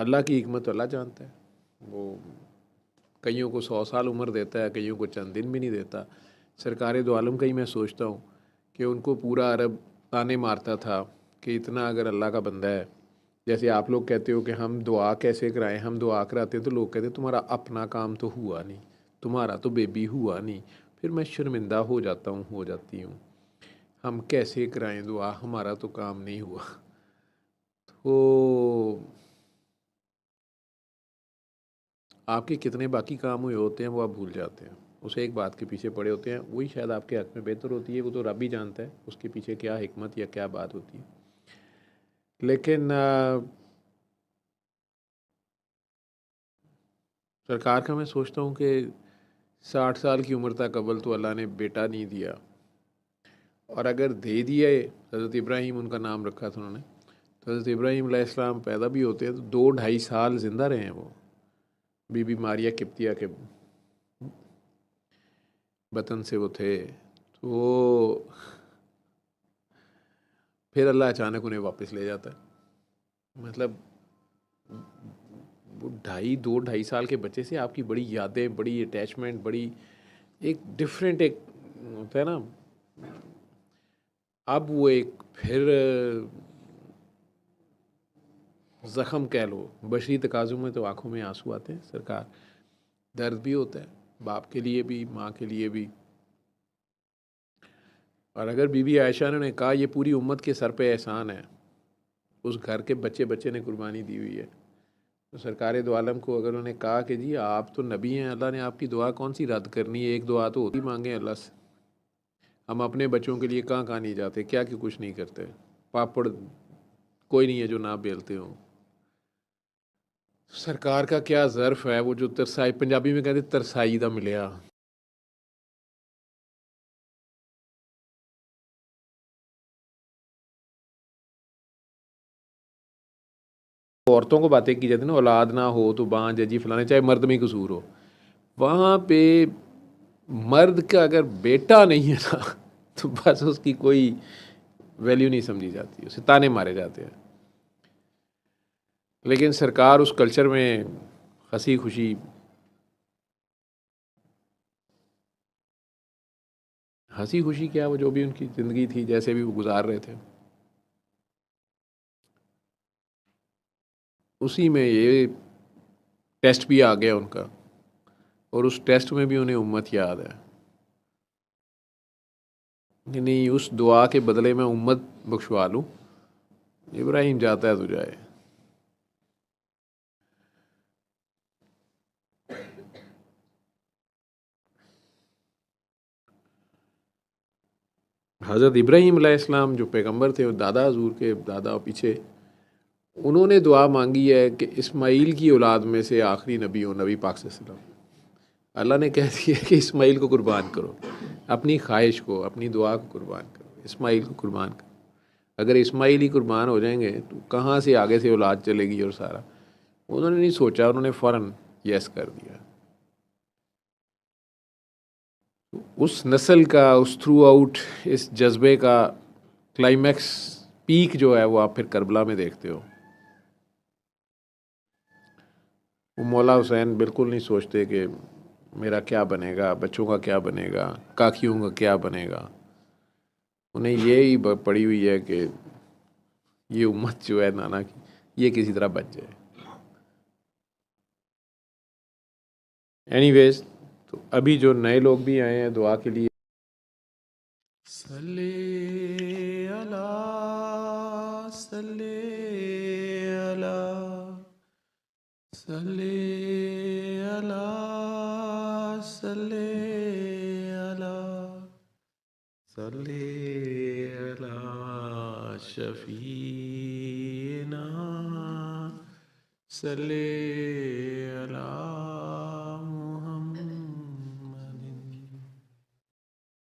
अल्लाह की हिकमत अल्लाह जानता है। वो कईयों को 100 साल उम्र देता है, कईयों को चंद दिन भी नहीं देता। सरकार दो आलम का ही मैं सोचता हूँ कि उनको पूरा अरब ताने मारता था कि इतना अगर अल्लाह का बंदा है, जैसे आप लोग कहते हो कि हम दुआ कैसे कराएं, हम दुआ कराते हैं तो लोग कहते हैं तुम्हारा अपना काम तो हुआ नहीं, तुम्हारा तो बेबी हुआ नहीं। फिर मैं शर्मिंदा हो जाता हूँ, हो जाती हूँ। हम कैसे कराएं दुआ, हमारा तो काम नहीं हुआ। तो आपके कितने बाकी काम हुए होते हैं वो आप भूल जाते हैं, उसे एक बात के पीछे पड़े होते हैं, वही शायद आपके हक में बेहतर होती है। वो तो रब ही जानता है उसके पीछे क्या हिकमत या क्या बात होती है। लेकिन सरकार का मैं सोचता हूँ कि 60 साल की उम्र तक अव्वल तो अल्लाह ने बेटा नहीं दिया, और अगर दे दिए, हज़रत इब्राहीम उनका नाम रखा था उन्होंने, तो हज़रत इब्राहीम अलैहिस्सलाम पैदा भी होते हैं तो 2-2.5 साल ज़िंदा रहे हैं वो, बीबी मारिया किप्तिया के बतन से वो थे। तो फिर अल्लाह अचानक उन्हें वापस ले जाता है। मतलब वो 2-2.5 साल के बच्चे से आपकी बड़ी यादें, बड़ी अटैचमेंट, बड़ी एक डिफरेंट एक होता है ना। अब वो एक फिर ज़ख़म कह लो, बशरी तकाज़ों में तो आंखों में आंसू आते हैं सरकार, दर्द भी होता है बाप के लिए भी, माँ के लिए भी। और अगर बीबी आयशा ने कहा ये पूरी उम्मत के सर पे एहसान है, उस घर के बच्चे बच्चे ने कुर्बानी दी हुई है, तो सरकार दो आलम को अगर उन्होंने कहा कि जी आप तो नबी हैं, अल्लाह ने आपकी दुआ कौन सी रद्द करनी है, एक दुआ तो होती मांगे अल्लाह से। हम अपने बच्चों के लिए कहाँ कहाँ नहीं जाते, क्या क्यों कुछ नहीं करते। पापड़ कोई नहीं है जो ना बेलते हो। सरकार का क्या ज़र्फ है, वो जो तरसाई, पंजाबी में कहते तरसाई दा मिलिया। औरतों को बातें की जाती है ना, औलाद ना हो तो बांझ जी फलाने, चाहे मर्द में कसूर हो, वहाँ पे मर्द का अगर बेटा नहीं है ना तो बस उसकी कोई वैल्यू नहीं समझी जाती, उसे ताने मारे जाते हैं। लेकिन सरकार उस कल्चर में हंसी खुशी, हंसी खुशी क्या, वो जो भी उनकी ज़िंदगी थी जैसे भी वो गुजार रहे थे, उसी में ये टेस्ट भी आ गया उनका, और उस टेस्ट में भी उन्हें उम्मत याद है कि नहीं, उस दुआ के बदले में उम्मत बख्शवा लूँ। इब्राहिम जाता है तो जाए। हज़रत इब्राहीम अलैहिस्सलाम जो पैगंबर थे, वो दादा हजूर के दादा पीछे, उन्होंने दुआ मांगी है कि इस्माइल की औलाद में से आखिरी नबी हो, नबी पाक सल्लल्लाहु अलैहि वसल्लम। अल्लाह ने कह दिया कि इस्माइल को कुर्बान करो, अपनी ख्वाहिश को, अपनी दुआ को कुर्बान करो, इस्माइल को कुर्बान करो। अगर इस्माइल ही कुर्बान हो जाएंगे तो कहाँ से आगे से औलाद चलेगी और सारा। उन्होंने नहीं सोचा, उन्होंने फ़ौरन यस कर दिया। उस नस्ल का, उस थ्रू आउट इस जज्बे का क्लाइमैक्स, पीक जो है वो आप फिर करबला में देखते हो। वो मौला हुसैन बिल्कुल नहीं सोचते कि मेरा क्या बनेगा, बच्चों का क्या बनेगा, काकियों का क्या बनेगा। उन्हें ये ही पड़ी हुई है कि ये उम्मत जो है नाना की, ये किसी तरह बच जाए। एनीवेज, तो अभी जो नए लोग भी आए हैं दुआ के लिए, सल्ले अला, सल्ले अला, सल्ले अला, सल्ले अला, सल्ले अला शफीना, सल्ले अला